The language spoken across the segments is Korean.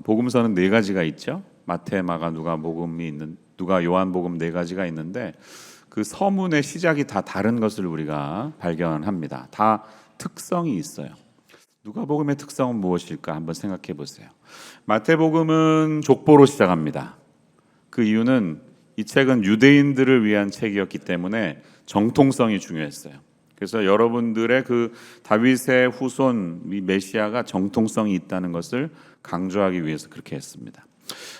복음서는 네 가지가 있죠. 마태, 마가, 누가, 요한복음 네 가지가 있는데 그 서문의 시작이 다 다른 것을 우리가 발견합니다. 다 특성이 있어요. 누가복음의 특성은 무엇일까 한번 생각해 보세요. 마태복음은 족보로 시작합니다. 그 이유는 이 책은 유대인들을 위한 책이었기 때문에 정통성이 중요했어요. 그래서 여러분들의 그 다윗의 후손 이 메시아가 정통성이 있다는 것을 강조하기 위해서 그렇게 했습니다.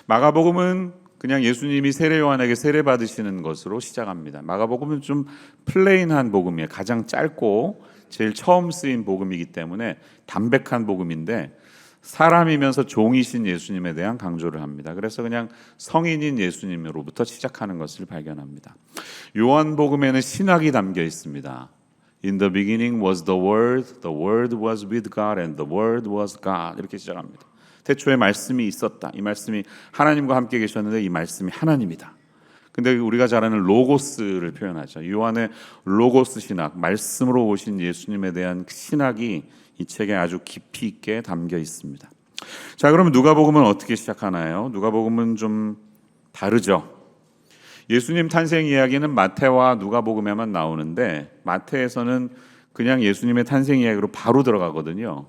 마가복음은 그냥 예수님이 세례 요한에게 세례 받으시는 것으로 시작합니다. 마가복음은 좀 플레인한 복음이에요. 가장 짧고 제일 처음 쓰인 복음이기 때문에 담백한 복음인데 사람이면서 종이신 예수님에 대한 강조를 합니다. 그래서 그냥 성인인 예수님으로부터 시작하는 것을 발견합니다. 요한복음에는 신학이 담겨 있습니다. In the beginning was the word was with God, and the word was God. 이렇게 시작합니다. 태초에 말씀이 있었다. 이 말씀이 하나님과 함께 계셨는데 이 말씀이 하나님이다. 근데 우리가 잘 아는 로고스를 표현하죠. 요한의 로고스 신학, 말씀으로 오신 예수님에 대한 신학이 이 책에 아주 깊이 있게 담겨 있습니다. 자, 그러면 누가복음은 어떻게 시작하나요? 누가복음은 좀 다르죠. 예수님 탄생 이야기는 마태와 누가복음에만 나오는데 마태에서는 그냥 예수님의 탄생 이야기로 바로 들어가거든요.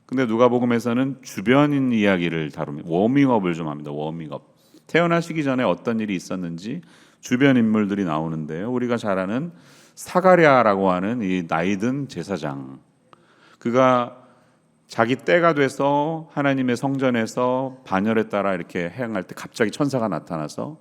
근데 누가복음에서는 주변인 이야기를 다룹니다. 워밍업을 좀 합니다. 워밍업. 태어나시기 전에 어떤 일이 있었는지 주변 인물들이 나오는데요. 우리가 잘 아는 사가랴라고 하는 이 나이든 제사장. 그가 자기 때가 돼서 하나님의 성전에서 반열에 따라 이렇게 행할 때 갑자기 천사가 나타나서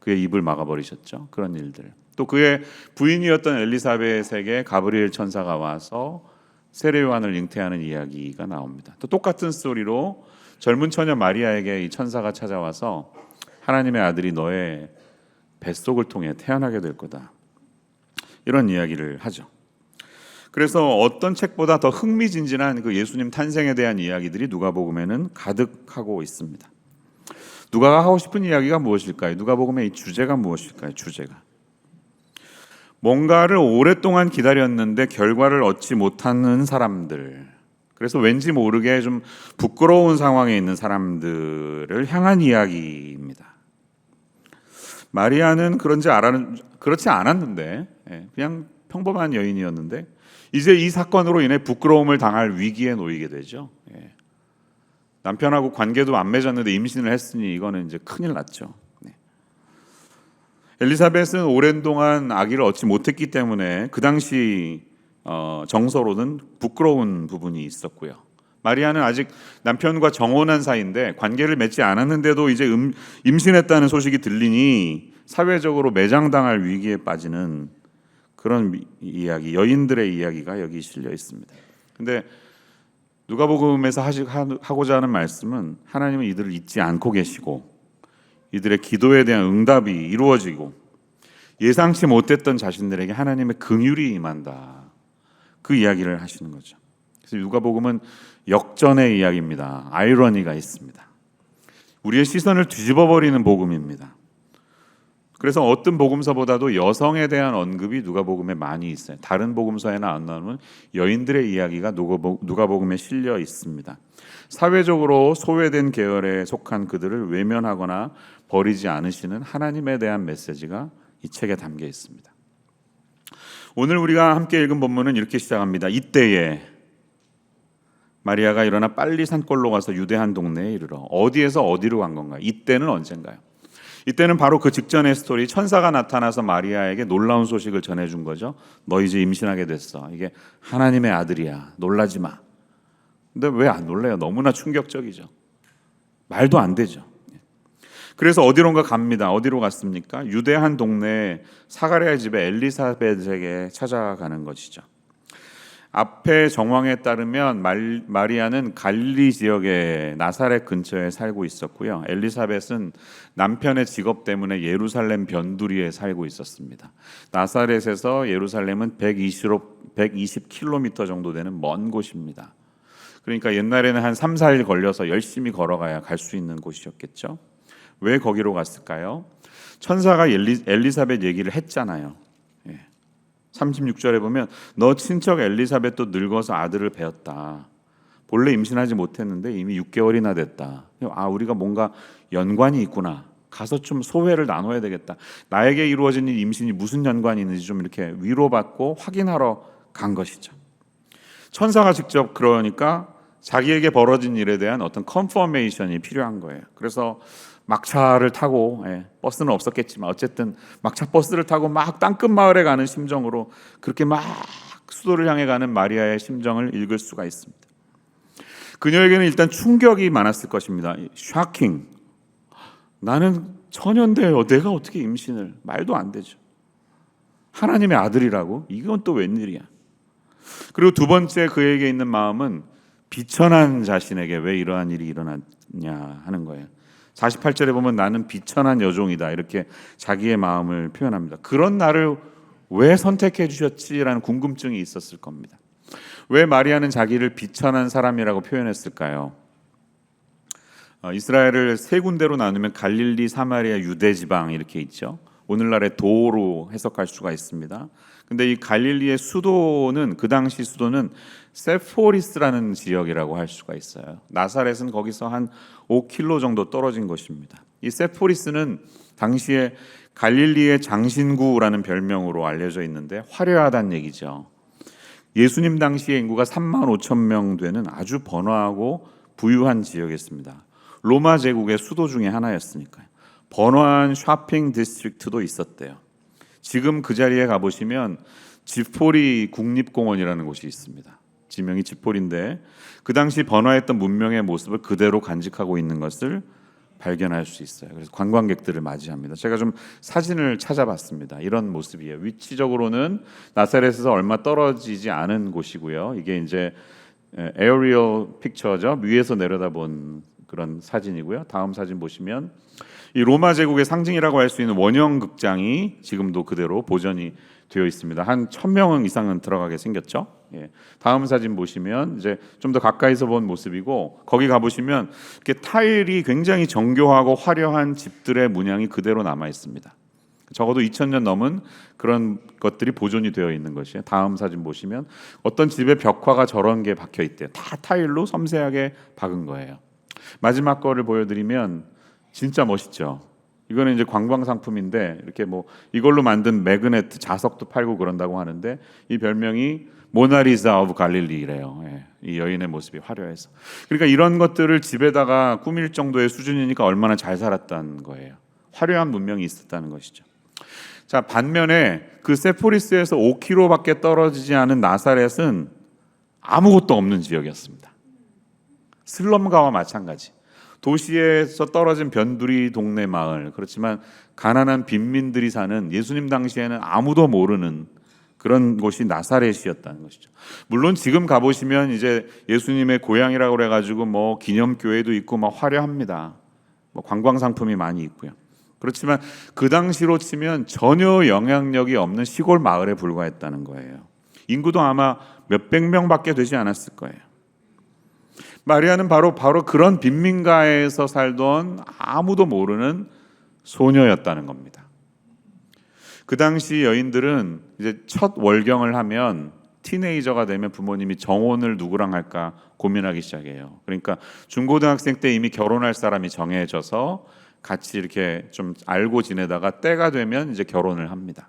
그의 입을 막아버리셨죠. 그런 일들. 또 그의 부인이었던 엘리사벳에게 가브리엘 천사가 와서 세례 요한을 잉태하는 이야기가 나옵니다. 또 똑같은 스토리로 젊은 처녀 마리아에게 이 천사가 찾아와서 하나님의 아들이 너의 뱃속을 통해 태어나게 될 거다. 이런 이야기를 하죠. 그래서 어떤 책보다 더 흥미진진한 그 예수님 탄생에 대한 이야기들이 누가복음에는 가득하고 있습니다. 누가가 하고 싶은 이야기가 무엇일까요? 누가복음의 이 주제가 무엇일까요? 주제가 뭔가를 오랫동안 기다렸는데 결과를 얻지 못하는 사람들, 그래서 왠지 모르게 좀 부끄러운 상황에 있는 사람들을 향한 이야기입니다. 마리아는 그렇지 않았는데 그냥 평범한 여인이었는데 이제 이 사건으로 인해 부끄러움을 당할 위기에 놓이게 되죠. 남편하고 관계도 안 맺었는데 임신을 했으니 이거는 이제 큰일 났죠. 엘리사벳은 오랜 동안 아기를 얻지 못했기 때문에 그 당시 정서로는 부끄러운 부분이 있었고요. 마리아는 아직 남편과 정혼한 사이인데 관계를 맺지 않았는데도 이제 임신했다는 소식이 들리니 사회적으로 매장당할 위기에 빠지는 그런 이야기, 여인들의 이야기가 여기 실려 있습니다. 근데 누가복음에서 하고자 하는 말씀은 하나님은 이들을 잊지 않고 계시고 이들의 기도에 대한 응답이 이루어지고 예상치 못했던 자신들에게 하나님의 긍휼이 임한다. 그 이야기를 하시는 거죠. 그래서 누가복음은 역전의 이야기입니다. 아이러니가 있습니다. 우리의 시선을 뒤집어버리는 복음입니다. 그래서 어떤 복음서보다도 여성에 대한 언급이 누가복음에 많이 있어요. 다른 복음서에는 안 나오는 여인들의 이야기가 누가복음에 실려 있습니다. 사회적으로 소외된 계열에 속한 그들을 외면하거나 버리지 않으시는 하나님에 대한 메시지가 이 책에 담겨 있습니다. 오늘 우리가 함께 읽은 본문은 이렇게 시작합니다. 이때에 마리아가 일어나 빨리 산골로 가서 유대 한 동네에 이르러. 어디에서 어디로 간 건가요? 이때는 언젠가요? 이때는 바로 그 직전의 스토리, 천사가 나타나서 마리아에게 놀라운 소식을 전해준 거죠. 너 이제 임신하게 됐어. 이게 하나님의 아들이야. 놀라지 마. 근데 왜 안 놀래요? 너무나 충격적이죠. 말도 안 되죠. 그래서 어디론가 갑니다. 어디로 갔습니까? 유대 한 동네에 사가랴의 집에 엘리사벳에게 찾아가는 것이죠. 앞의 정황에 따르면 마리아는 갈릴리 지역의 나사렛 근처에 살고 있었고요. 엘리사벳은 남편의 직업 때문에 예루살렘 변두리에 살고 있었습니다. 나사렛에서 예루살렘은 120km 정도 되는 먼 곳입니다. 그러니까 옛날에는 한 3, 4일 걸려서 열심히 걸어가야 갈 수 있는 곳이었겠죠. 왜 거기로 갔을까요? 천사가 엘리사벳 얘기를 했잖아요. 36절에 보면 너 친척 엘리사벳도 늙어서 아들을 배었다. 본래 임신하지 못했는데 이미 6개월이나 됐다. 아, 우리가 뭔가 연관이 있구나. 가서 좀 소회를 나눠야 되겠다. 나에게 이루어진 이 임신이 무슨 연관이 있는지 좀 이렇게 위로받고 확인하러 간 것이죠. 천사가 직접 그러니까 자기에게 벌어진 일에 대한 어떤 컨퍼메이션이 필요한 거예요. 그래서 막차를 타고, 버스는 없었겠지만 어쨌든 막차 버스를 타고 막 땅끝 마을에 가는 심정으로 그렇게 막 수도를 향해 가는 마리아의 심정을 읽을 수가 있습니다. 그녀에게는 일단 충격이 많았을 것입니다. 샤킹. 나는 처녀인데 내가 어떻게 임신을, 말도 안 되죠. 하나님의 아들이라고? 이건 또 웬일이야. 그리고 두 번째 그에게 있는 마음은 비천한 자신에게 왜 이러한 일이 일어났냐 하는 거예요. 48절에 보면 나는 비천한 여종이다 이렇게 자기의 마음을 표현합니다. 그런 나를 왜 선택해 주셨지라는 궁금증이 있었을 겁니다. 왜 마리아는 자기를 비천한 사람이라고 표현했을까요? 이스라엘을 세 군데로 나누면 갈릴리, 사마리아, 유대 지방 이렇게 있죠. 오늘날의 도로 해석할 수가 있습니다. 근데 이 갈릴리의 수도는, 그 당시 수도는 세포리스라는 지역이라고 할 수가 있어요. 나사렛은 거기서 한 5km 정도 떨어진 곳입니다. 이 세포리스는 당시에 갈릴리의 장신구라는 별명으로 알려져 있는데 화려하다는 얘기죠. 예수님 당시의 인구가 3만 5천 명 되는 아주 번화하고 부유한 지역이었습니다. 로마 제국의 수도 중에 하나였으니까요. 번화한 쇼핑 디스트릭트도 있었대요. 지금 그 자리에 가보시면 지포리 국립공원이라는 곳이 있습니다. 지명이 지포리인데 그 당시 번화했던 문명의 모습을 그대로 간직하고 있는 것을 발견할 수 있어요. 그래서 관광객들을 맞이합니다. 제가 좀 사진을 찾아봤습니다. 이런 모습이에요. 위치적으로는 나사렛에서 얼마 떨어지지 않은 곳이고요. 이게 이제 에어리얼 픽처죠. 위에서 내려다본 그런 사진이고요. 다음 사진 보시면 이 로마 제국의 상징이라고 할 수 있는 원형 극장이 지금도 그대로 보존이 되어 있습니다. 한 1,000명 이상은 들어가게 생겼죠. 다음 사진 보시면 이제 좀 더 가까이서 본 모습이고, 거기 가 보시면 이렇게 타일이 굉장히 정교하고 화려한 집들의 문양이 그대로 남아 있습니다. 적어도 2000년 넘은 그런 것들이 보존이 되어 있는 것이에요. 다음 사진 보시면 어떤 집의 벽화가 저런 게 박혀 있대요. 다 타일로 섬세하게 박은 거예요. 마지막 거를 보여드리면 진짜 멋있죠. 이거는 이제 관광 상품인데 이렇게 뭐 이걸로 만든 매그네트 자석도 팔고 그런다고 하는데 이 별명이 모나리자 오브 갈릴리래요. 이 여인의 모습이 화려해서. 그러니까 이런 것들을 집에다가 꾸밀 정도의 수준이니까 얼마나 잘 살았다는 거예요. 화려한 문명이 있었다는 것이죠. 자, 반면에 그 세포리스에서 5km밖에 떨어지지 않은 나사렛은 아무것도 없는 지역이었습니다. 슬럼가와 마찬가지. 도시에서 떨어진 변두리 동네 마을, 그렇지만 가난한 빈민들이 사는, 예수님 당시에는 아무도 모르는 그런 곳이 나사렛이었다는 것이죠. 물론 지금 가보시면 이제 예수님의 고향이라고 그래가지고 뭐 기념교회도 있고 막 화려합니다. 뭐 관광 상품이 많이 있고요. 그렇지만 그 당시로 치면 전혀 영향력이 없는 시골 마을에 불과했다는 거예요. 인구도 아마 몇백 명밖에 되지 않았을 거예요. 마리아는 바로 그런 빈민가에서 살던 아무도 모르는 소녀였다는 겁니다. 그 당시 여인들은 이제 첫 월경을 하면 티네이저가 되면 부모님이 정혼을 누구랑 할까 고민하기 시작해요. 그러니까 중고등학생 때 이미 결혼할 사람이 정해져서 같이 이렇게 좀 알고 지내다가 때가 되면 이제 결혼을 합니다.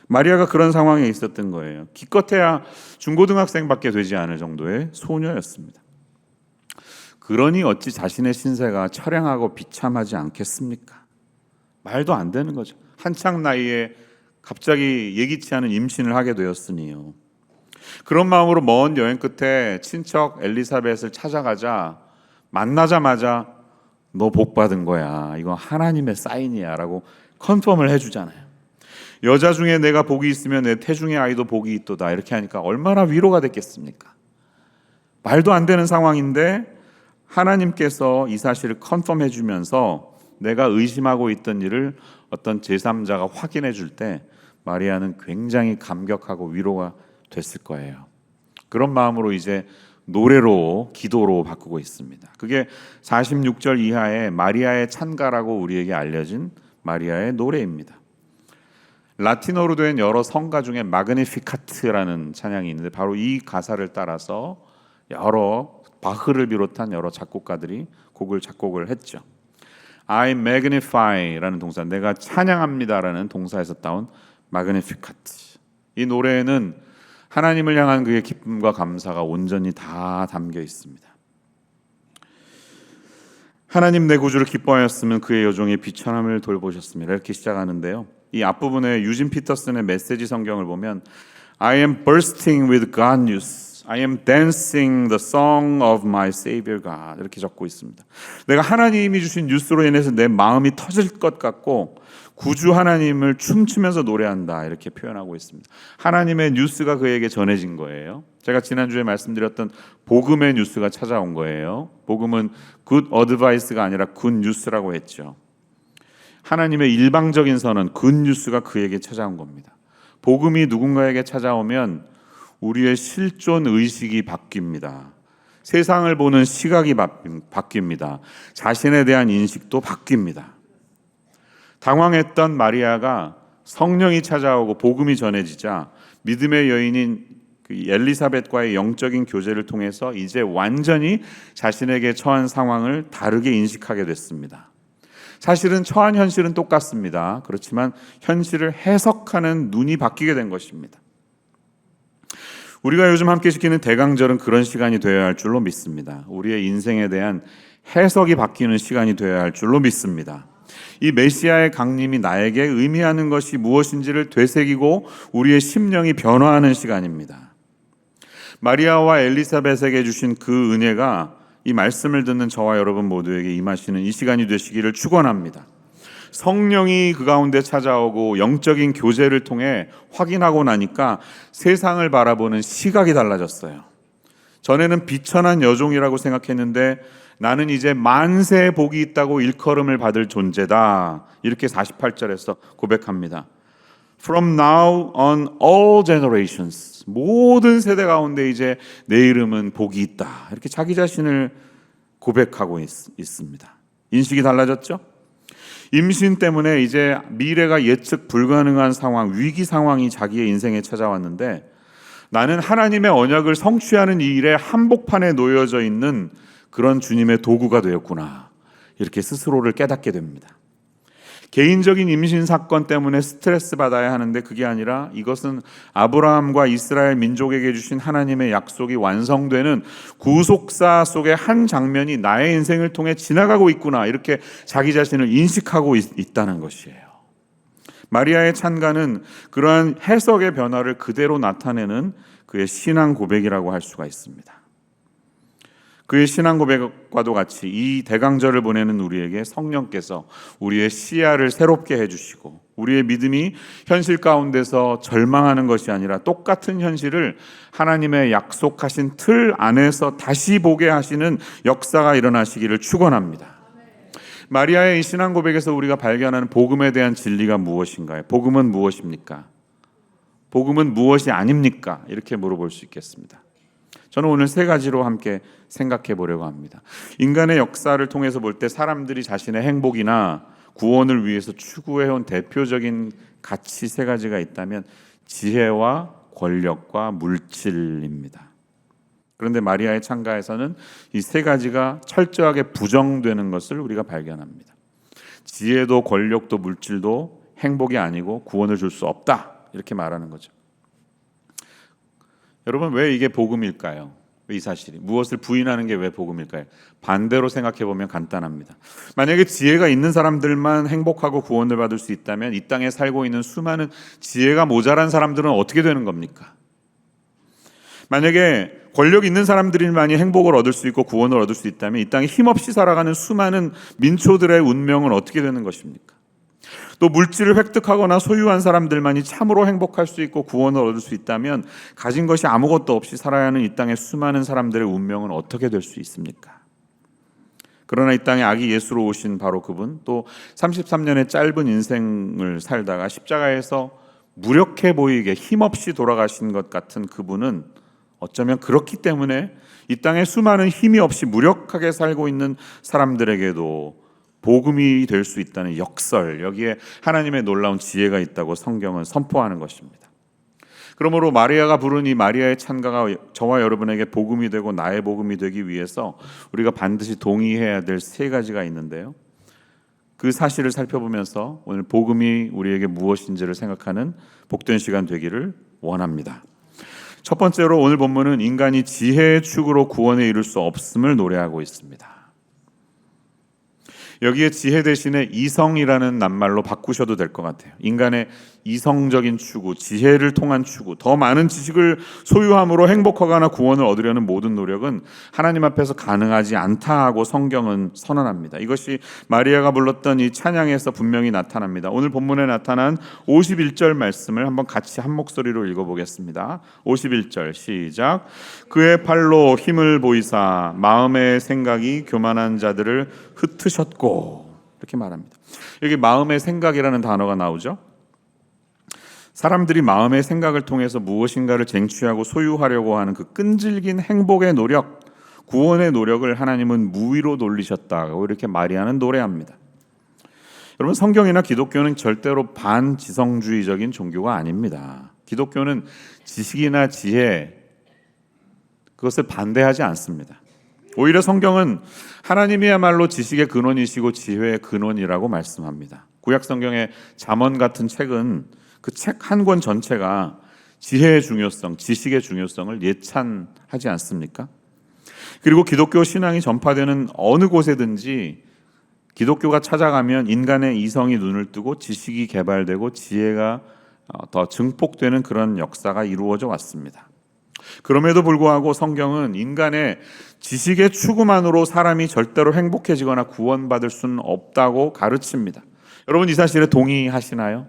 마리아가 그런 상황에 있었던 거예요. 기껏해야 중고등학생밖에 되지 않을 정도의 소녀였습니다. 그러니 어찌 자신의 신세가 처량하고 비참하지 않겠습니까? 말도 안 되는 거죠. 한창 나이에 갑자기 예기치 않은 임신을 하게 되었으니요. 그런 마음으로 먼 여행 끝에 친척 엘리사벳을 찾아가자 만나자마자 너 복 받은 거야. 이건 하나님의 사인이야 라고 컨펌을 해주잖아요. 여자 중에 내가 복이 있으면 내 태중의 아이도 복이 있도다. 이렇게 하니까 얼마나 위로가 됐겠습니까? 말도 안 되는 상황인데 하나님께서 이 사실을 컨펌해 주면서 내가 의심하고 있던 일을 어떤 제3자가 확인해 줄 때 마리아는 굉장히 감격하고 위로가 됐을 거예요. 그런 마음으로 이제 노래로, 기도로 바꾸고 있습니다. 그게 46절 이하의 마리아의 찬가라고 우리에게 알려진 마리아의 노래입니다. 라틴어로 된 여러 성가 중에 마그니피카트라는 찬양이 있는데 바로 이 가사를 따라서 여러 바흐를 비롯한 여러 작곡가들이 작곡을 했죠. I magnify라는 동사, 내가 찬양합니다라는 동사에서 따온 magnificat. 이 노래에는 하나님을 향한 그의 기쁨과 감사가 온전히 다 담겨 있습니다. 하나님 내 구주를 기뻐하였으면 그의 여종의 비천함을 돌보셨습니다. 이렇게 시작하는데요. 이 앞부분에 유진 피터슨의 메시지 성경을 보면 I am bursting with God news. I am dancing the song of my Savior God. 이렇게 적고 있습니다. 내가 하나님이 주신 뉴스로 인해서 내 마음이 터질 것 같고 구주 하나님을 춤추면서 노래한다. 이렇게 표현하고 있습니다. 하나님의 뉴스가 그에게 전해진 거예요. 제가 지난주에 말씀드렸던 복음의 뉴스가 찾아온 거예요. 복음은 good advice가 아니라 good news라고 했죠. 하나님의 일방적인 선언, good news가 그에게 찾아온 겁니다. 복음이 누군가에게 찾아오면 우리의 실존 의식이 바뀝니다. 세상을 보는 시각이 바뀝니다. 자신에 대한 인식도 바뀝니다. 당황했던 마리아가 성령이 찾아오고 복음이 전해지자 믿음의 여인인 엘리사벳과의 영적인 교제를 통해서 이제 완전히 자신에게 처한 상황을 다르게 인식하게 됐습니다. 사실은 처한 현실은 똑같습니다. 그렇지만 현실을 해석하는 눈이 바뀌게 된 것입니다. 우리가 요즘 함께 지키는 대강절은 그런 시간이 되어야 할 줄로 믿습니다. 우리의 인생에 대한 해석이 바뀌는 시간이 되어야 할 줄로 믿습니다. 이 메시아의 강림이 나에게 의미하는 것이 무엇인지를 되새기고 우리의 심령이 변화하는 시간입니다. 마리아와 엘리사벳에게 주신 그 은혜가 이 말씀을 듣는 저와 여러분 모두에게 임하시는 이 시간이 되시기를 축원합니다. 성령이 그 가운데 찾아오고 영적인 교제를 통해 확인하고 나니까 세상을 바라보는 시각이 달라졌어요. 전에는 비천한 여종이라고 생각했는데 나는 이제 만세의 복이 있다고 일컬음을 받을 존재다. 이렇게 48절에서 고백합니다. From now on all generations, 모든 세대 가운데 이제 내 이름은 복이 있다. 이렇게 자기 자신을 고백하고 있습니다. 인식이 달라졌죠? 임신 때문에 이제 미래가 예측 불가능한 상황, 위기 상황이 자기의 인생에 찾아왔는데 나는 하나님의 언약을 성취하는 이 일에 한복판에 놓여져 있는 그런 주님의 도구가 되었구나. 이렇게 스스로를 깨닫게 됩니다. 개인적인 임신 사건 때문에 스트레스 받아야 하는데 그게 아니라 이것은 아브라함과 이스라엘 민족에게 주신 하나님의 약속이 완성되는 구속사 속의 한 장면이 나의 인생을 통해 지나가고 있구나. 이렇게 자기 자신을 인식하고 있다는 것이에요. 마리아의 찬가는 그러한 해석의 변화를 그대로 나타내는 그의 신앙 고백이라고 할 수가 있습니다. 그의 신앙 고백과도 같이 이 대강절을 보내는 우리에게 성령께서 우리의 시야를 새롭게 해주시고 우리의 믿음이 현실 가운데서 절망하는 것이 아니라 똑같은 현실을 하나님의 약속하신 틀 안에서 다시 보게 하시는 역사가 일어나시기를 축원합니다. 마리아의 이 신앙 고백에서 우리가 발견하는 복음에 대한 진리가 무엇인가요? 복음은 무엇입니까? 복음은 무엇이 아닙니까? 이렇게 물어볼 수 있겠습니다. 저는 오늘 세 가지로 함께 생각해 보려고 합니다. 인간의 역사를 통해서 볼 때 사람들이 자신의 행복이나 구원을 위해서 추구해온 대표적인 가치 세 가지가 있다면 지혜와 권력과 물질입니다. 그런데 마리아의 찬가에서는 이 세 가지가 철저하게 부정되는 것을 우리가 발견합니다. 지혜도 권력도 물질도 행복이 아니고 구원을 줄 수 없다. 이렇게 말하는 거죠. 여러분, 왜 이게 복음일까요? 이 사실이 무엇을 부인하는 게 왜 복음일까요? 반대로 생각해 보면 간단합니다. 만약에 지혜가 있는 사람들만 행복하고 구원을 받을 수 있다면 이 땅에 살고 있는 수많은 지혜가 모자란 사람들은 어떻게 되는 겁니까? 만약에 권력 있는 사람들만이 행복을 얻을 수 있고 구원을 얻을 수 있다면 이 땅에 힘없이 살아가는 수많은 민초들의 운명은 어떻게 되는 것입니까? 또 물질을 획득하거나 소유한 사람들만이 참으로 행복할 수 있고 구원을 얻을 수 있다면 가진 것이 아무것도 없이 살아야 하는 이 땅의 수많은 사람들의 운명은 어떻게 될 수 있습니까? 그러나 이 땅에 아기 예수로 오신 바로 그분, 또 33년의 짧은 인생을 살다가 십자가에서 무력해 보이게 힘없이 돌아가신 것 같은 그분은 어쩌면 그렇기 때문에 이 땅에 수많은 힘이 없이 무력하게 살고 있는 사람들에게도 복음이 될 수 있다는 역설, 여기에 하나님의 놀라운 지혜가 있다고 성경은 선포하는 것입니다. 그러므로 마리아가 부른 이 마리아의 찬가가 저와 여러분에게 복음이 되고 나의 복음이 되기 위해서 우리가 반드시 동의해야 될 세 가지가 있는데요. 그 사실을 살펴보면서 오늘 복음이 우리에게 무엇인지를 생각하는 복된 시간 되기를 원합니다. 첫 번째로 오늘 본문은 인간이 지혜의 축으로 구원에 이룰 수 없음을 노래하고 있습니다. 여기에 지혜 대신에 이성이라는 낱말로 바꾸셔도 될 것 같아요. 인간의 이성적인 추구, 지혜를 통한 추구, 더 많은 지식을 소유함으로 행복하거나 구원을 얻으려는 모든 노력은 하나님 앞에서 가능하지 않다 하고 성경은 선언합니다. 이것이 마리아가 불렀던 이 찬양에서 분명히 나타납니다. 오늘 본문에 나타난 51절 말씀을 한번 같이 한 목소리로 읽어보겠습니다. 51절 시작. 그의 팔로 힘을 보이사 마음의 생각이 교만한 자들을 흩으셨고, 이렇게 말합니다. 여기 마음의 생각이라는 단어가 나오죠. 사람들이 마음의 생각을 통해서 무엇인가를 쟁취하고 소유하려고 하는 그 끈질긴 행복의 노력, 구원의 노력을 하나님은 무위로 돌리셨다고 이렇게 마리아는 노래합니다. 여러분, 성경이나 기독교는 절대로 반지성주의적인 종교가 아닙니다. 기독교는 지식이나 지혜, 그것을 반대하지 않습니다. 오히려 성경은 하나님이야말로 지식의 근원이시고 지혜의 근원이라고 말씀합니다. 구약 성경의 잠언 같은 책은 그 책 한 권 전체가 지혜의 중요성, 지식의 중요성을 예찬하지 않습니까? 그리고 기독교 신앙이 전파되는 어느 곳에든지 기독교가 찾아가면 인간의 이성이 눈을 뜨고 지식이 개발되고 지혜가 더 증폭되는 그런 역사가 이루어져 왔습니다. 그럼에도 불구하고 성경은 인간의 지식의 추구만으로 사람이 절대로 행복해지거나 구원받을 수는 없다고 가르칩니다. 여러분, 이 사실에 동의하시나요?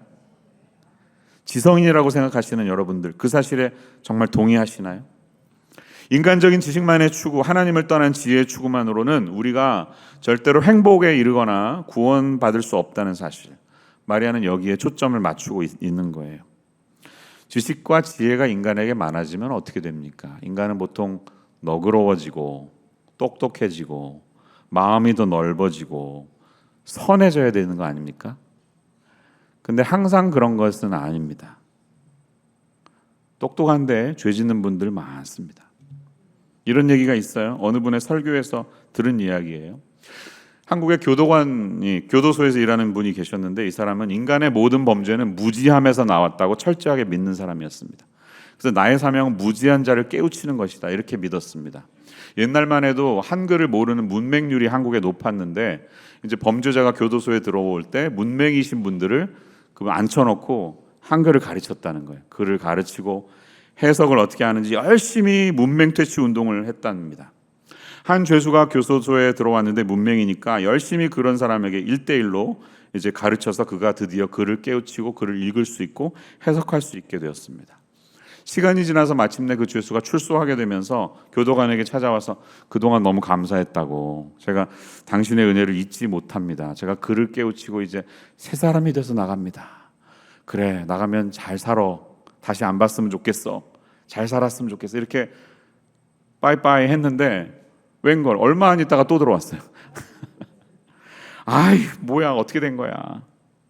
지성인이라고 생각하시는 여러분들, 그 사실에 정말 동의하시나요? 인간적인 지식만의 추구, 하나님을 떠난 지혜의 추구만으로는 우리가 절대로 행복에 이르거나 구원받을 수 없다는 사실, 마리아는 여기에 초점을 맞추고 있는 거예요. 지식과 지혜가 인간에게 많아지면 어떻게 됩니까? 인간은 보통 너그러워지고 똑똑해지고 마음이 더 넓어지고 선해져야 되는 거 아닙니까? 근데 항상 그런 것은 아닙니다. 똑똑한데 죄 짓는 분들 많습니다. 이런 얘기가 있어요. 어느 분의 설교에서 들은 이야기예요. 한국의 교도소에서 일하는 분이 계셨는데, 이 사람은 인간의 모든 범죄는 무지함에서 나왔다고 철저하게 믿는 사람이었습니다. 그래서 나의 사명은 무지한 자를 깨우치는 것이다, 이렇게 믿었습니다. 옛날만 해도 한글을 모르는 문맹률이 한국에 높았는데, 이제 범죄자가 교도소에 들어올 때 문맹이신 분들을 앉혀놓고 한글을 가르쳤다는 거예요. 글을 가르치고 해석을 어떻게 하는지 열심히 문맹퇴치 운동을 했답니다. 한 죄수가 교도소에 들어왔는데 문맹이니까 열심히 그런 사람에게 1대1로 이제 가르쳐서 그가 드디어 글을 깨우치고 글을 읽을 수 있고 해석할 수 있게 되었습니다. 시간이 지나서 마침내 그 죄수가 출소하게 되면서 교도관에게 찾아와서 그동안 너무 감사했다고, 제가 당신의 은혜를 잊지 못합니다. 제가 글을 깨우치고 이제 새 사람이 돼서 나갑니다. 그래, 나가면 잘 살아. 다시 안 봤으면 좋겠어. 잘 살았으면 좋겠어. 이렇게 빠이빠이 했는데 웬걸 얼마 안 있다가 또 들어왔어요. 아이, 뭐야, 어떻게 된 거야?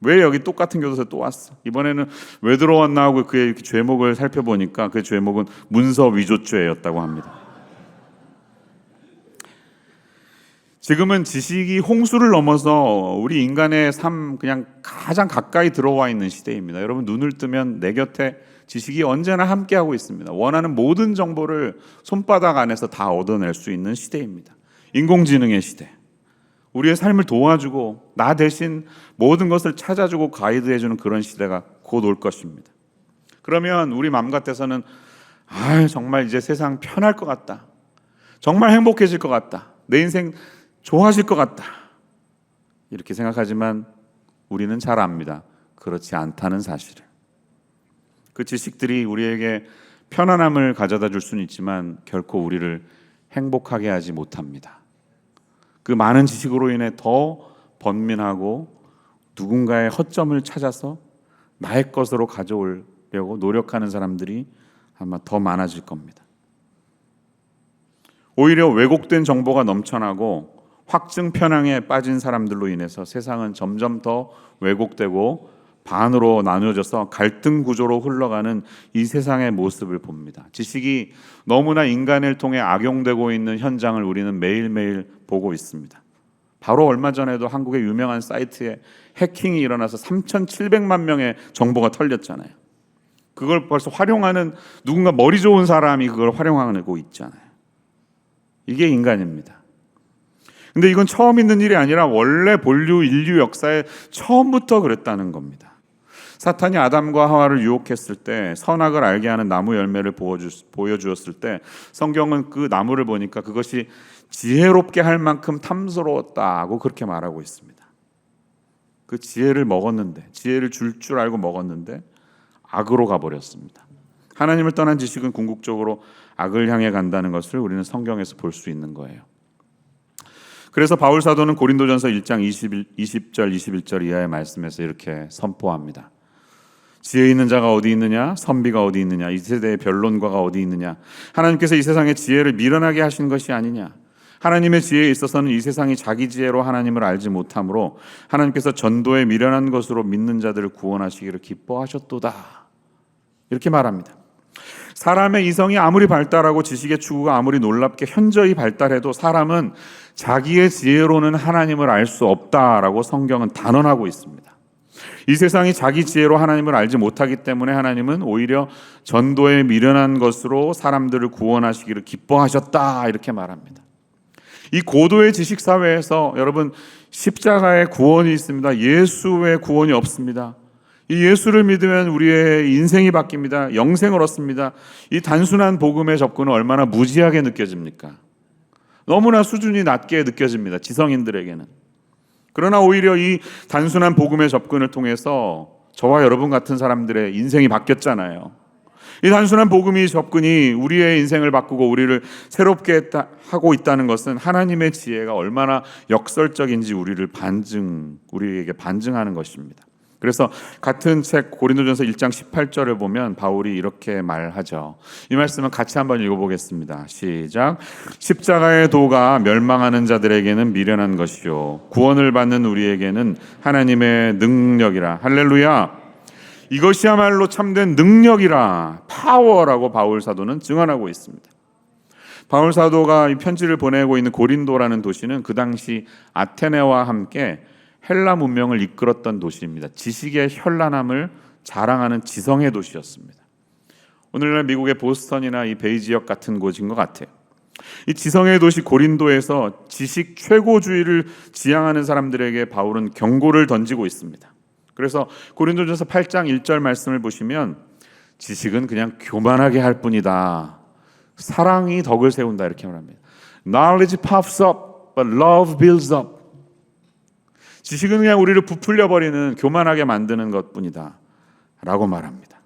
왜 여기 똑같은 교도소에 또 왔어? 이번에는 왜 들어왔나 하고 그의 죄목을 살펴보니까 그 죄목은 문서 위조죄였다고 합니다. 지금은 지식이 홍수를 넘어서 우리 인간의 삶 그냥 가장 가까이 들어와 있는 시대입니다. 여러분, 눈을 뜨면 내 곁에 지식이 언제나 함께하고 있습니다. 원하는 모든 정보를 손바닥 안에서 다 얻어낼 수 있는 시대입니다. 인공지능의 시대. 우리의 삶을 도와주고 나 대신 모든 것을 찾아주고 가이드해주는 그런 시대가 곧 올 것입니다. 그러면 우리 마음 같아서는 정말 이제 세상 편할 것 같다. 정말 행복해질 것 같다. 내 인생 좋아질 것 같다. 이렇게 생각하지만 우리는 잘 압니다. 그렇지 않다는 사실을. 그 지식들이 우리에게 편안함을 가져다 줄 수는 있지만 결코 우리를 행복하게 하지 못합니다. 그 많은 지식으로 인해 더 번민하고 누군가의 허점을 찾아서 나의 것으로 가져오려고 노력하는 사람들이 아마 더 많아질 겁니다. 오히려 왜곡된 정보가 넘쳐나고 확증 편향에 빠진 사람들로 인해서 세상은 점점 더 왜곡되고 반으로 나누어져서 갈등 구조로 흘러가는 이 세상의 모습을 봅니다. 지식이 너무나 인간을 통해 악용되고 있는 현장을 우리는 매일매일 보고 있습니다. 바로 얼마 전에도 한국의 유명한 사이트에 해킹이 일어나서 3,700만 명의 정보가 털렸잖아요. 그걸 벌써 활용하는 누군가 머리 좋은 사람이 그걸 활용하고 있잖아요. 이게 인간입니다. 근데 이건 처음 있는 일이 아니라 원래 인류 역사에 처음부터 그랬다는 겁니다. 사탄이 아담과 하와를 유혹했을 때, 선악을 알게 하는 나무 열매를 보여주었을 때 성경은 그 나무를 보니까 그것이 지혜롭게 할 만큼 탐스러웠다고 그렇게 말하고 있습니다. 그 지혜를 먹었는데, 지혜를 줄 알고 먹었는데 악으로 가버렸습니다. 하나님을 떠난 지식은 궁극적으로 악을 향해 간다는 것을 우리는 성경에서 볼 수 있는 거예요. 그래서 바울 사도는 고린도전서 1장 20절 21절 이하의 말씀에서 이렇게 선포합니다. 지혜 있는 자가 어디 있느냐? 선비가 어디 있느냐? 이 세대의 변론가가 어디 있느냐? 하나님께서 이 세상의 지혜를 미련하게 하신 것이 아니냐? 하나님의 지혜에 있어서는 이 세상이 자기 지혜로 하나님을 알지 못하므로 하나님께서 전도에 미련한 것으로 믿는 자들을 구원하시기를 기뻐하셨도다. 이렇게 말합니다. 사람의 이성이 아무리 발달하고 지식의 추구가 아무리 놀랍게 현저히 발달해도 사람은 자기의 지혜로는 하나님을 알 수 없다라고 성경은 단언하고 있습니다. 이 세상이 자기 지혜로 하나님을 알지 못하기 때문에 하나님은 오히려 전도에 미련한 것으로 사람들을 구원하시기를 기뻐하셨다 이렇게 말합니다. 이 고도의 지식 사회에서 여러분 십자가의 구원이 있습니다. 예수의 구원이 없습니다. 이 예수를 믿으면 우리의 인생이 바뀝니다. 영생을 얻습니다. 이 단순한 복음의 접근은 얼마나 무지하게 느껴집니까? 너무나 수준이 낮게 느껴집니다. 지성인들에게는. 그러나 오히려 이 단순한 복음의 접근을 통해서 저와 여러분 같은 사람들의 인생이 바뀌었잖아요. 이 단순한 복음의 접근이 우리의 인생을 바꾸고 우리를 새롭게 하고 있다는 것은 하나님의 지혜가 얼마나 역설적인지 우리에게 반증하는 것입니다. 그래서 같은 책 고린도전서 1장 18절을 보면 바울이 이렇게 말하죠. 이 말씀은 같이 한번 읽어보겠습니다. 시작. 십자가의 도가 멸망하는 자들에게는 미련한 것이요 구원을 받는 우리에게는 하나님의 능력이라. 할렐루야. 이것이야말로 참된 능력이라, 파워라고 바울 사도는 증언하고 있습니다. 바울 사도가 이 편지를 보내고 있는 고린도라는 도시는 그 당시 아테네와 함께 헬라 문명을 이끌었던 도시입니다. 지식의 현란함을 자랑하는 지성의 도시였습니다. 오늘날 미국의 보스턴이나 이 베이 지역 같은 곳인 것 같아요. 이 지성의 도시 고린도에서 지식 최고주의를 지향하는 사람들에게 바울은 경고를 던지고 있습니다. 그래서 고린도전서 8장 1절 말씀을 보시면 지식은 그냥 교만하게 할 뿐이다. 사랑이 덕을 세운다 이렇게 말합니다. Knowledge puffs up, but love builds up. 지식은 그냥 우리를 부풀려 버리는, 교만하게 만드는 것뿐이다 라고 말합니다.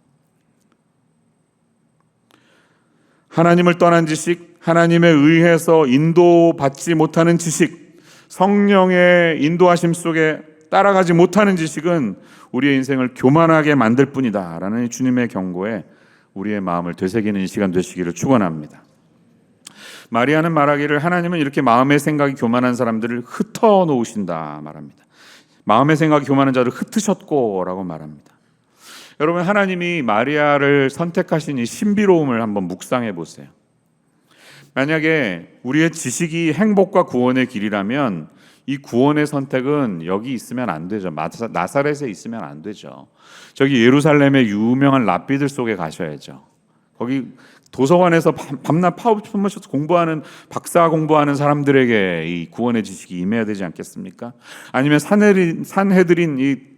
하나님을 떠난 지식, 하나님에 의해서 인도받지 못하는 지식, 성령의 인도하심 속에 따라가지 못하는 지식은 우리의 인생을 교만하게 만들 뿐이다 라는 주님의 경고에 우리의 마음을 되새기는 이 시간 되시기를 축원합니다. 마리아는 말하기를 하나님은 이렇게 마음의 생각이 교만한 사람들을 흩어놓으신다 말합니다. 마음의 생각이 교만한 자를 흩으셨고 라고 말합니다. 여러분, 하나님이 마리아를 선택하신 이 신비로움을 한번 묵상해 보세요. 만약에 우리의 지식이 행복과 구원의 길이라면 이 구원의 선택은 여기 있으면 안 되죠. 나사렛에 있으면 안 되죠. 저기 예루살렘의 유명한 랍비들 속에 가셔야죠. 거기 도서관에서 밤낮 파묻혀서 공부하는, 박사 공부하는 사람들에게 이 구원의 지식이 임해야 되지 않겠습니까? 아니면 산헤드린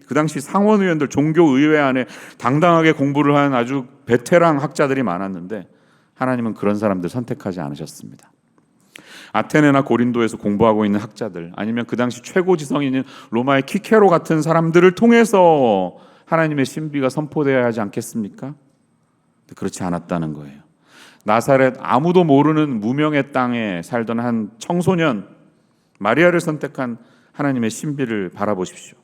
그 당시 상원의원들, 종교의회 안에 당당하게 공부를 한 아주 베테랑 학자들이 많았는데 하나님은 그런 사람들 선택하지 않으셨습니다. 아테네나 고린도에서 공부하고 있는 학자들, 아니면 그 당시 최고 지성인인 로마의 키케로 같은 사람들을 통해서 하나님의 신비가 선포되어야 하지 않겠습니까? 그렇지 않았다는 거예요. 나사렛, 아무도 모르는 무명의 땅에 살던 한 청소년 마리아를 선택한 하나님의 신비를 바라보십시오.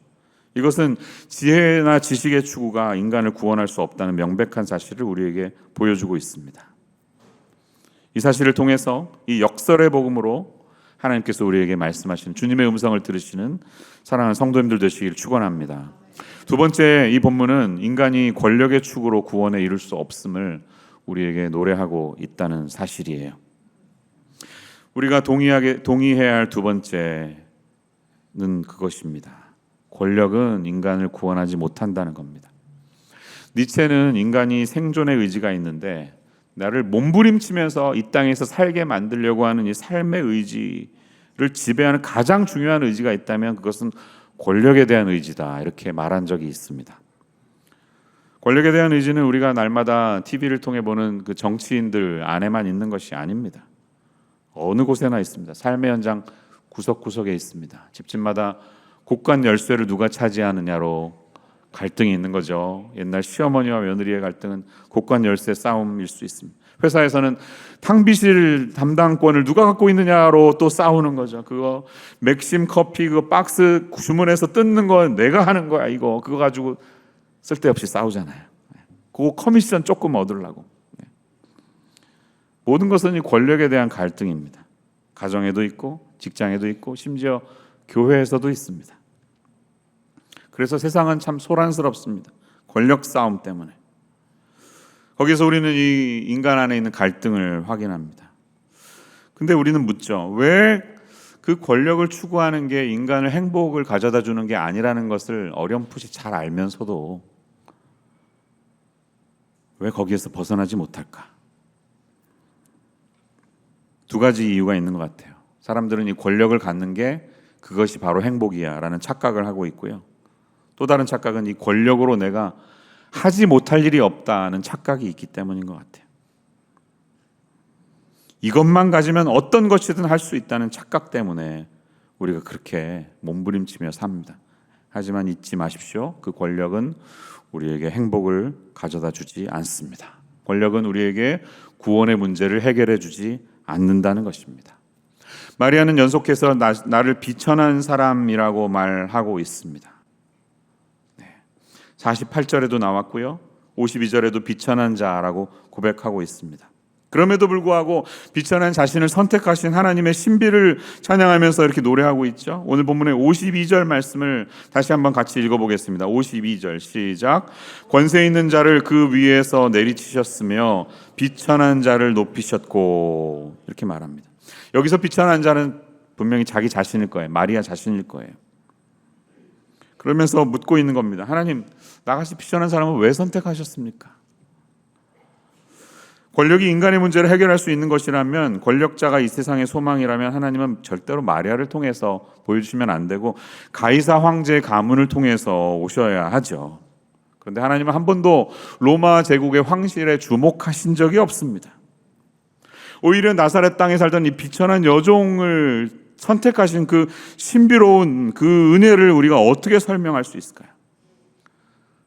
이것은 지혜나 지식의 추구가 인간을 구원할 수 없다는 명백한 사실을 우리에게 보여주고 있습니다. 이 사실을 통해서 이 역설의 복음으로 하나님께서 우리에게 말씀하시는, 주님의 음성을 들으시는 사랑하는 성도님들 되시기를 축원합니다. 두 번째, 이 본문은 인간이 권력의 축으로 구원에 이룰 수 없음을 우리에게 노래하고 있다는 사실이에요. 우리가 동의해야 할 두 번째는 그것입니다. 권력은 인간을 구원하지 못한다는 겁니다. 니체는 인간이 생존의 의지가 있는데 나를 몸부림치면서 이 땅에서 살게 만들려고 하는 이 삶의 의지를 지배하는 가장 중요한 의지가 있다면 그것은 권력에 대한 의지다, 이렇게 말한 적이 있습니다. 권력에 대한 의지는 우리가 날마다 TV를 통해 보는 그 정치인들 안에만 있는 것이 아닙니다. 어느 곳에나 있습니다. 삶의 현장 구석구석에 있습니다. 집집마다 곳간 열쇠를 누가 차지하느냐로 갈등이 있는 거죠. 옛날 시어머니와 며느리의 갈등은 곳간 열쇠 싸움일 수 있습니다. 회사에서는 탕비실 담당권을 누가 갖고 있느냐로 또 싸우는 거죠. 그거 맥심 커피 그 박스 주문해서 뜯는 건 내가 하는 거야, 이거. 그거 가지고 쓸데없이 싸우잖아요. 그거 커미션 조금 얻으려고. 모든 것은 이 권력에 대한 갈등입니다. 가정에도 있고 직장에도 있고 심지어 교회에서도 있습니다. 그래서 세상은 참 소란스럽습니다. 권력 싸움 때문에. 거기서 우리는 이 인간 안에 있는 갈등을 확인합니다. 근데 우리는 묻죠. 왜 그 권력을 추구하는 게 인간을 행복을 가져다 주는 게 아니라는 것을 어렴풋이 잘 알면서도 왜 거기에서 벗어나지 못할까? 두 가지 이유가 있는 것 같아요. 사람들은 이 권력을 갖는 게 그것이 바로 행복이야 라는 착각을 하고 있고요. 또 다른 착각은 이 권력으로 내가 하지 못할 일이 없다는 착각이 있기 때문인 것 같아요. 이것만 가지면 어떤 것이든 할 수 있다는 착각 때문에 우리가 그렇게 몸부림치며 삽니다. 하지만 잊지 마십시오. 그 권력은 우리에게 행복을 가져다 주지 않습니다. 권력은 우리에게 구원의 문제를 해결해 주지 않는다는 것입니다. 마리아는 연속해서 나를 비천한 사람이라고 말하고 있습니다. 48절에도 나왔고요. 52절에도 비천한 자라고 고백하고 있습니다. 그럼에도 불구하고 비천한 자신을 선택하신 하나님의 신비를 찬양하면서 이렇게 노래하고 있죠. 오늘 본문의 52절 말씀을 다시 한번 같이 읽어보겠습니다. 52절 시작. 권세 있는 자를 그 위에서 내리치셨으며 비천한 자를 높이셨고, 이렇게 말합니다. 여기서 비천한 자는 분명히 자기 자신일 거예요. 마리아 자신일 거예요. 그러면서 묻고 있는 겁니다. 하나님, 나같이 비천한 사람을 왜 선택하셨습니까? 권력이 인간의 문제를 해결할 수 있는 것이라면, 권력자가 이 세상의 소망이라면 하나님은 절대로 마리아를 통해서 보여주시면 안 되고 가이사 황제의 가문을 통해서 오셔야 하죠. 그런데 하나님은 한 번도 로마 제국의 황실에 주목하신 적이 없습니다. 오히려 나사렛 땅에 살던 이 비천한 여종을 선택하신 그 신비로운 그 은혜를 우리가 어떻게 설명할 수 있을까요?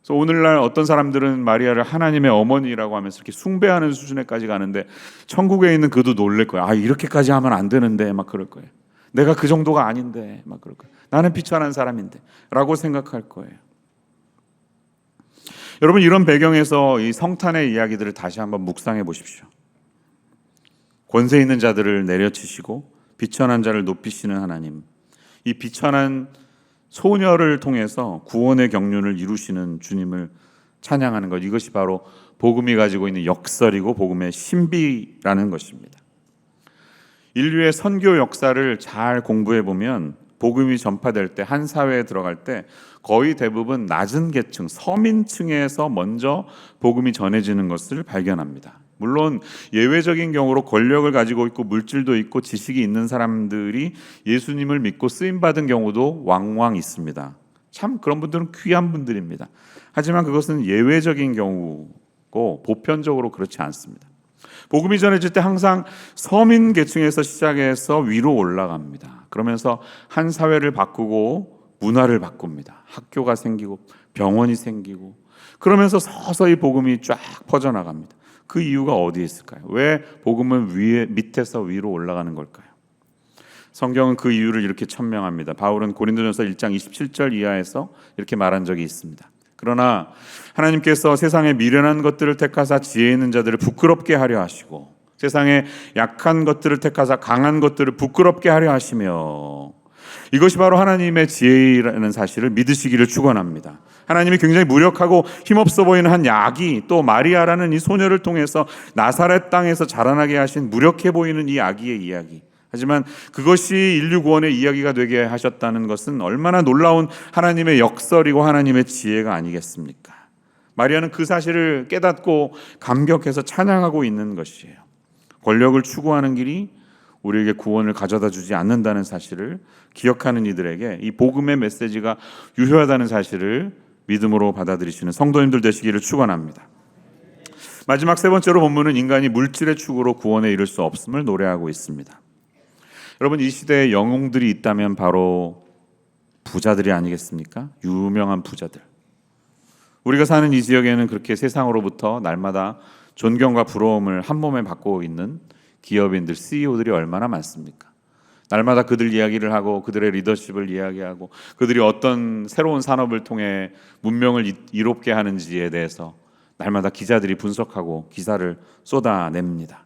그래서 오늘날 어떤 사람들은 마리아를 하나님의 어머니라고 하면서 이렇게 숭배하는 수준에까지 가는데, 천국에 있는 그도 놀랄 거예요. 아, 이렇게까지 하면 안 되는데, 막 그럴 거예요. 내가 그 정도가 아닌데, 막 그럴 거예요. 나는 비천한 사람인데 라고 생각할 거예요. 여러분, 이런 배경에서 이 성탄의 이야기들을 다시 한번 묵상해 보십시오. 권세 있는 자들을 내려치시고 비천한 자를 높이시는 하나님, 이 비천한 소녀를 통해서 구원의 경륜을 이루시는 주님을 찬양하는 것, 이것이 바로 복음이 가지고 있는 역설이고 복음의 신비라는 것입니다. 인류의 선교 역사를 잘 공부해 보면 복음이 전파될 때, 한 사회에 들어갈 때 거의 대부분 낮은 계층, 서민층에서 먼저 복음이 전해지는 것을 발견합니다. 물론 예외적인 경우로 권력을 가지고 있고 물질도 있고 지식이 있는 사람들이 예수님을 믿고 쓰임받은 경우도 왕왕 있습니다. 참 그런 분들은 귀한 분들입니다. 하지만 그것은 예외적인 경우고 보편적으로 그렇지 않습니다. 복음이 전해질 때 항상 서민 계층에서 시작해서 위로 올라갑니다. 그러면서 한 사회를 바꾸고 문화를 바꿉니다. 학교가 생기고 병원이 생기고, 그러면서 서서히 복음이 쫙 퍼져나갑니다. 그 이유가 어디에 있을까요? 왜 복음은 밑에서 위로 올라가는 걸까요? 성경은 그 이유를 이렇게 천명합니다. 바울은 고린도전서 1장 27절 이하에서 이렇게 말한 적이 있습니다. 그러나 하나님께서 세상의 미련한 것들을 택하사 지혜 있는 자들을 부끄럽게 하려 하시고, 세상의 약한 것들을 택하사 강한 것들을 부끄럽게 하려 하시며, 이것이 바로 하나님의 지혜라는 사실을 믿으시기를 축원합니다. 하나님이 굉장히 무력하고 힘없어 보이는 한 아기, 또 마리아라는 이 소녀를 통해서 나사렛 땅에서 자라나게 하신 무력해 보이는 이 아기의 이야기. 하지만 그것이 인류 구원의 이야기가 되게 하셨다는 것은 얼마나 놀라운 하나님의 역설이고 하나님의 지혜가 아니겠습니까? 마리아는 그 사실을 깨닫고 감격해서 찬양하고 있는 것이에요. 권력을 추구하는 길이 우리에게 구원을 가져다 주지 않는다는 사실을 기억하는 이들에게 이 복음의 메시지가 유효하다는 사실을 믿음으로 받아들이시는 성도님들 되시기를 축원합니다. 마지막 세 번째로 본문은 인간이 물질의 추구로 구원에 이를 수 없음을 노래하고 있습니다. 여러분, 이 시대에 영웅들이 있다면 바로 부자들이 아니겠습니까? 유명한 부자들. 우리가 사는 이 지역에는 그렇게 세상으로부터 날마다 존경과 부러움을 한 몸에 받고 있는 기업인들, CEO들이 얼마나 많습니까? 날마다 그들 이야기를 하고 그들의 리더십을 이야기하고 그들이 어떤 새로운 산업을 통해 문명을 이롭게 하는지에 대해서 날마다 기자들이 분석하고 기사를 쏟아냅니다.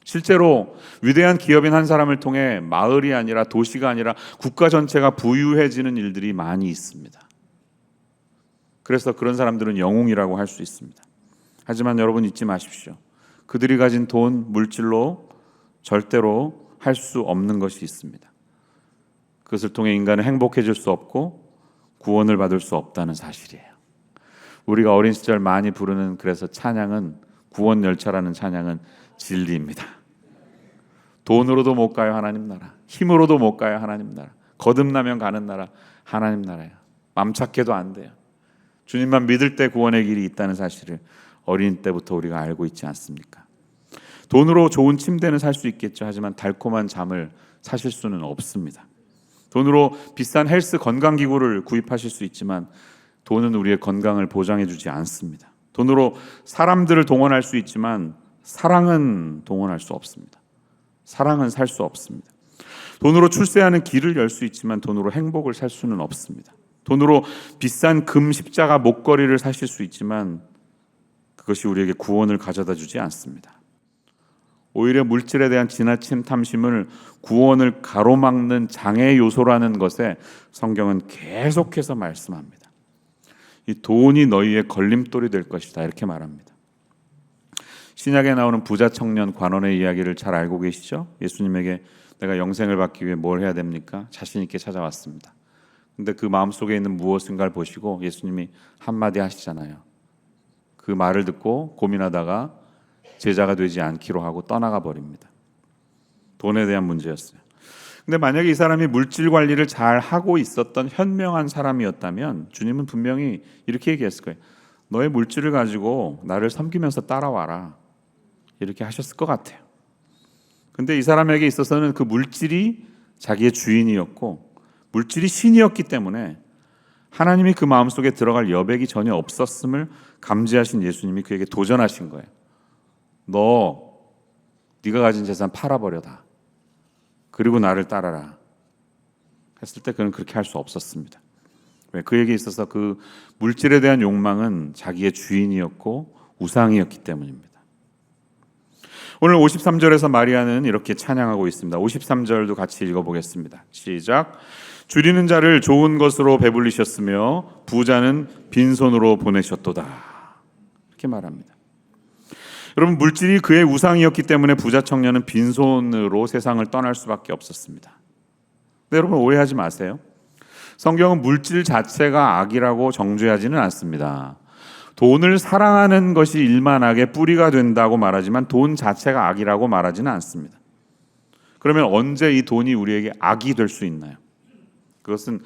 실제로 위대한 기업인 한 사람을 통해 마을이 아니라 도시가 아니라 국가 전체가 부유해지는 일들이 많이 있습니다. 그래서 그런 사람들은 영웅이라고 할 수 있습니다. 하지만 여러분 잊지 마십시오. 그들이 가진 돈, 물질로 절대로 할 수 없는 것이 있습니다. 그것을 통해 인간은 행복해질 수 없고 구원을 받을 수 없다는 사실이에요. 우리가 어린 시절 많이 부르는 그래서 찬양은 구원 열차라는 찬양은 진리입니다. 돈으로도 못 가요 하나님 나라, 힘으로도 못 가요 하나님 나라, 거듭나면 가는 나라 하나님 나라예요. 맘 착해도 안 돼요. 주님만 믿을 때 구원의 길이 있다는 사실을 어린 때부터 우리가 알고 있지 않습니까? 돈으로 좋은 침대는 살 수 있겠죠. 하지만 달콤한 잠을 사실 수는 없습니다. 돈으로 비싼 헬스 건강기구를 구입하실 수 있지만 돈은 우리의 건강을 보장해 주지 않습니다. 돈으로 사람들을 동원할 수 있지만 사랑은 동원할 수 없습니다. 사랑은 살 수 없습니다. 돈으로 출세하는 길을 열 수 있지만 돈으로 행복을 살 수는 없습니다. 돈으로 비싼 금 십자가 목걸이를 사실 수 있지만 그것이 우리에게 구원을 가져다 주지 않습니다. 오히려 물질에 대한 지나친 탐심을 구원을 가로막는 장애 요소라는 것에 성경은 계속해서 말씀합니다. 이 돈이 너희의 걸림돌이 될 것이다 이렇게 말합니다. 신약에 나오는 부자 청년 관원의 이야기를 잘 알고 계시죠? 예수님에게 내가 영생을 받기 위해 뭘 해야 됩니까? 자신 있게 찾아왔습니다. 근데 그 마음속에 있는 무엇인가를 보시고 예수님이 한마디 하시잖아요. 그 말을 듣고 고민하다가 제자가 되지 않기로 하고 떠나가 버립니다. 돈에 대한 문제였어요. 근데 만약에 이 사람이 물질 관리를 잘 하고 있었던 현명한 사람이었다면 주님은 분명히 이렇게 얘기했을 거예요. 너의 물질을 가지고 나를 섬기면서 따라와라. 이렇게 하셨을 것 같아요. 근데 이 사람에게 있어서는 그 물질이 자기의 주인이었고 물질이 신이었기 때문에 하나님이 그 마음속에 들어갈 여백이 전혀 없었음을 감지하신 예수님이 그에게 도전하신 거예요. 네가 가진 재산 팔아버려다. 그리고 나를 따라라. 했을 때 그는 그렇게 할 수 없었습니다. 왜? 그에게 있어서 그 물질에 대한 욕망은 자기의 주인이었고 우상이었기 때문입니다. 오늘 53절에서 마리아는 이렇게 찬양하고 있습니다. 53절도 같이 읽어보겠습니다. 시작. 줄이는 자를 좋은 것으로 배불리셨으며 부자는 빈손으로 보내셨도다. 이렇게 말합니다. 여러분, 물질이 그의 우상이었기 때문에 부자 청년은 빈손으로 세상을 떠날 수밖에 없었습니다. 근데 여러분 오해하지 마세요. 성경은 물질 자체가 악이라고 정죄하지는 않습니다. 돈을 사랑하는 것이 일만하게 뿌리가 된다고 말하지만 돈 자체가 악이라고 말하지는 않습니다. 그러면 언제 이 돈이 우리에게 악이 될 수 있나요? 그것은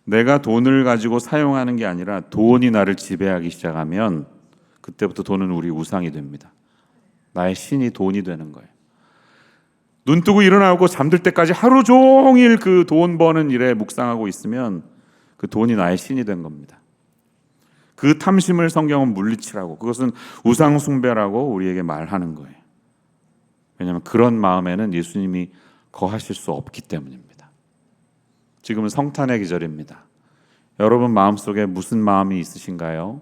내가 돈을 가지고 사용하는 게 아니라 돈이 나를 지배하기 시작하면 그때부터 돈은 우리 우상이 됩니다. 나의 신이 돈이 되는 거예요. 눈 뜨고 일어나고 잠들 때까지 하루 종일 그 돈 버는 일에 묵상하고 있으면 그 돈이 나의 신이 된 겁니다. 그 탐심을 성경은 물리치라고, 그것은 우상 숭배라고 우리에게 말하는 거예요. 왜냐하면 그런 마음에는 예수님이 거하실 수 없기 때문입니다. 지금은 성탄의 계절입니다. 여러분 마음속에 무슨 마음이 있으신가요?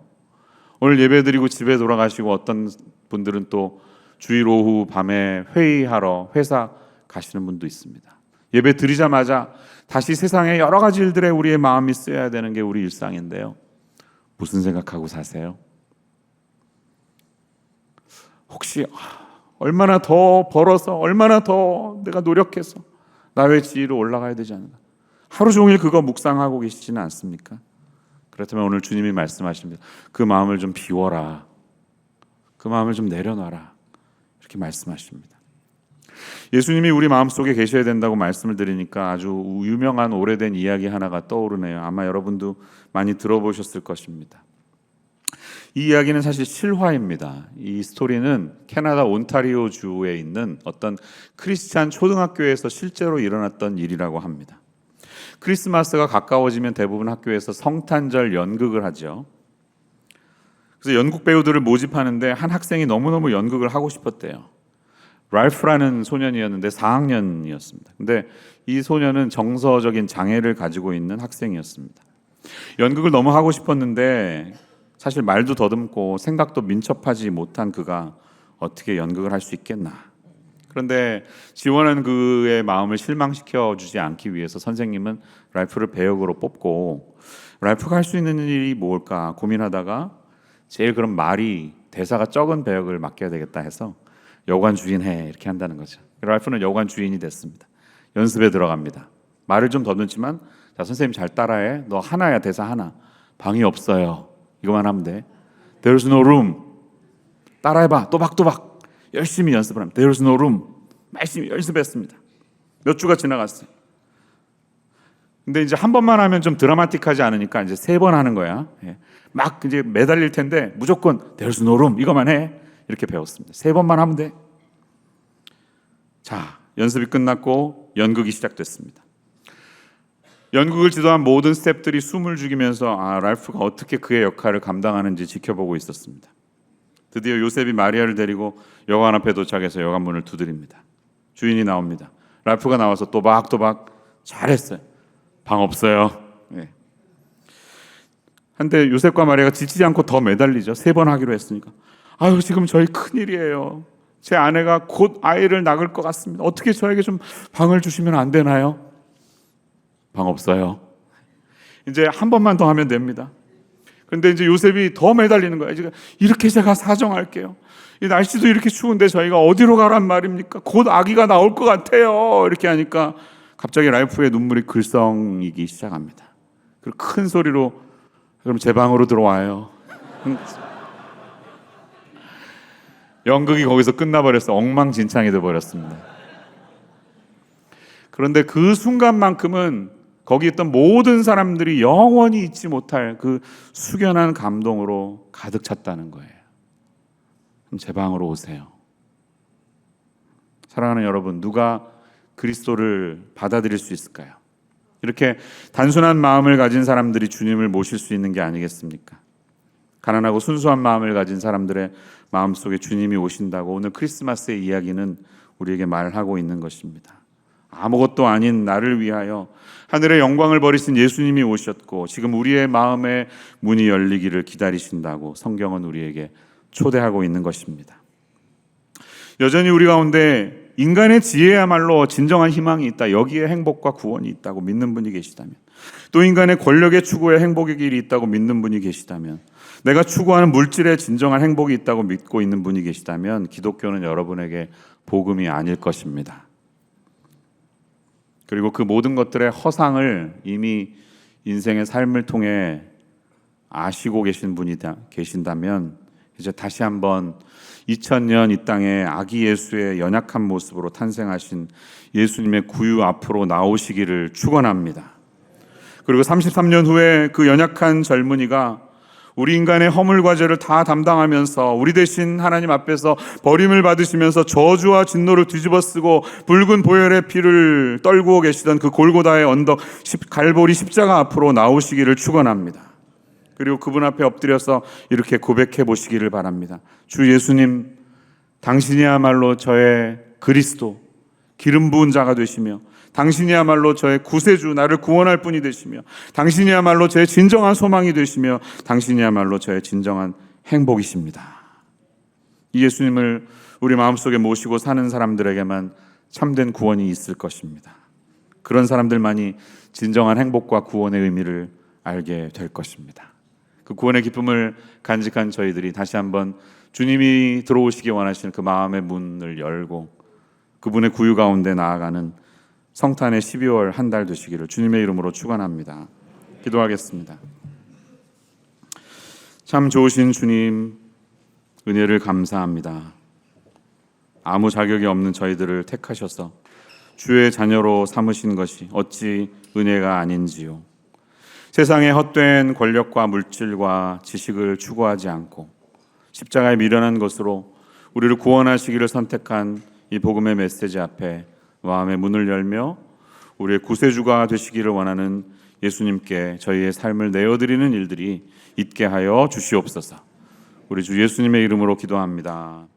오늘 예배드리고 집에 돌아가시고 어떤 분들은 또 주일 오후 밤에 회의하러 회사 가시는 분도 있습니다. 예배 드리자마자 다시 세상의 여러 가지 일들에 우리의 마음이 쓰여야 되는 게 우리 일상인데요. 무슨 생각하고 사세요? 혹시 얼마나 더 벌어서, 얼마나 더 내가 노력해서 나의 지위로 올라가야 되지 않나? 하루 종일 그거 묵상하고 계시지는 않습니까? 그렇다면 오늘 주님이 말씀하십니다. 그 마음을 좀 비워라. 그 마음을 좀 내려놔라. 이렇게 말씀하십니다. 예수님이 우리 마음속에 계셔야 된다고 말씀을 드리니까 아주 유명한 오래된 이야기 하나가 떠오르네요. 아마 여러분도 많이 들어보셨을 것입니다. 이 이야기는 사실 실화입니다. 이 스토리는 캐나다 온타리오 주에 있는 어떤 크리스찬 초등학교에서 실제로 일어났던 일이라고 합니다. 크리스마스가 가까워지면 대부분 학교에서 성탄절 연극을 하죠. 그래서 연극 배우들을 모집하는데 한 학생이 너무너무 연극을 하고 싶었대요. 랄프라는 소년이었는데 4학년이었습니다. 근데 이 소년은 정서적인 장애를 가지고 있는 학생이었습니다. 연극을 너무 하고 싶었는데 사실 말도 더듬고 생각도 민첩하지 못한 그가 어떻게 연극을 할 수 있겠나. 그런데 지원한 그의 마음을 실망시켜 주지 않기 위해서 선생님은 랄프를 배역으로 뽑고 랄프가 할 수 있는 일이 뭘까 고민하다가 제일 그런 말이 대사가 적은 배역을 맡겨야 되겠다 해서 여관 주인 해 이렇게 한다는 거죠. 랄프는 여관 주인이 됐습니다. 연습에 들어갑니다. 말을 좀 더듬지만 자 선생님 잘 따라해. 너 하나야 대사 하나. 방이 없어요. 이거만 하면 돼. There's no room. 따라해봐. 또박또박. 열심히 연습을 합니다. There's no room. 열심히 연습했습니다. 몇 주가 지나갔어요. 근데 이제 한 번만 하면 좀 드라마틱하지 않으니까 이제 3번 하는 거야. 막 이제 매달릴 텐데 무조건 There's no room 이거만 해. 이렇게 배웠습니다. 3번만 하면 돼. 자, 연습이 끝났고 연극이 시작됐습니다. 연극을 지도한 모든 스태프들이 숨을 죽이면서 랄프가 어떻게 그의 역할을 감당하는지 지켜보고 있었습니다. 드디어 요셉이 마리아를 데리고 여관 앞에 도착해서 여관 문을 두드립니다. 주인이 나옵니다. 랄프가 나와서 또박또박 잘했어요. 방 없어요. 네. 한데 요셉과 마리아가 지치지 않고 더 매달리죠. 3번 하기로 했으니까. 아유 지금 저희 큰일이에요. 제 아내가 곧 아이를 낳을 것 같습니다. 어떻게 저에게 좀 방을 주시면 안 되나요? 방 없어요. 이제 한 번만 더 하면 됩니다. 그런데 이제 요셉이 더 매달리는 거예요. 지금 이렇게 제가 사정할게요. 이 날씨도 이렇게 추운데 저희가 어디로 가란 말입니까? 곧 아기가 나올 것 같아요. 이렇게 하니까 갑자기 랄프의 눈물이 글썽이기 시작합니다. 그리고 큰 소리로 그럼 제 방으로 들어와요. 연극이 거기서 끝나버렸어. 엉망진창이 돼버렸습니다. 그런데 그 순간만큼은 거기 있던 모든 사람들이 영원히 잊지 못할 그 숙연한 감동으로 가득 찼다는 거예요. 그럼 제 방으로 오세요. 사랑하는 여러분, 누가 그리스도를 받아들일 수 있을까요? 이렇게 단순한 마음을 가진 사람들이 주님을 모실 수 있는 게 아니겠습니까? 가난하고 순수한 마음을 가진 사람들의 마음속에 주님이 오신다고 오늘 크리스마스의 이야기는 우리에게 말하고 있는 것입니다. 아무것도 아닌 나를 위하여 하늘의 영광을 버리신 예수님이 오셨고 지금 우리의 마음의 문이 열리기를 기다리신다고 성경은 우리에게 초대하고 있는 것입니다. 여전히 우리 가운데 인간의 지혜야말로 진정한 희망이 있다. 여기에 행복과 구원이 있다고 믿는 분이 계시다면, 또 인간의 권력의 추구에 행복의 길이 있다고 믿는 분이 계시다면, 내가 추구하는 물질에 진정한 행복이 있다고 믿고 있는 분이 계시다면 기독교는 여러분에게 복음이 아닐 것입니다. 그리고 그 모든 것들의 허상을 이미 인생의 삶을 통해 아시고 계신 분이 계신다면 이제 다시 한번 2000년 이 땅에 아기 예수의 연약한 모습으로 탄생하신 예수님의 구유 앞으로 나오시기를 축원합니다. 그리고 33년 후에 그 연약한 젊은이가 우리 인간의 허물과 죄를 다 담당하면서 우리 대신 하나님 앞에서 버림을 받으시면서 저주와 진노를 뒤집어쓰고 붉은 보혈의 피를 떨구어 계시던 그 골고다의 언덕 갈보리 십자가 앞으로 나오시기를 축원합니다. 그리고 그분 앞에 엎드려서 이렇게 고백해 보시기를 바랍니다. 주 예수님, 당신이야말로 저의 그리스도, 기름 부은 자가 되시며 당신이야말로 저의 구세주, 나를 구원할 분이 되시며 당신이야말로 저의 진정한 소망이 되시며 당신이야말로 저의 진정한 행복이십니다. 이 예수님을 우리 마음속에 모시고 사는 사람들에게만 참된 구원이 있을 것입니다. 그런 사람들만이 진정한 행복과 구원의 의미를 알게 될 것입니다. 그 구원의 기쁨을 간직한 저희들이 다시 한번 주님이 들어오시기 원하시는 그 마음의 문을 열고 그분의 구유 가운데 나아가는 성탄의 12월 한 달 되시기를 주님의 이름으로 축원합니다. 기도하겠습니다. 참 좋으신 주님, 은혜를 감사합니다. 아무 자격이 없는 저희들을 택하셔서 주의 자녀로 삼으신 것이 어찌 은혜가 아닌지요. 세상의 헛된 권력과 물질과 지식을 추구하지 않고 십자가에 미련한 것으로 우리를 구원하시기를 선택한 이 복음의 메시지 앞에 마음의 문을 열며 우리의 구세주가 되시기를 원하는 예수님께 저희의 삶을 내어드리는 일들이 있게 하여 주시옵소서. 우리 주 예수님의 이름으로 기도합니다.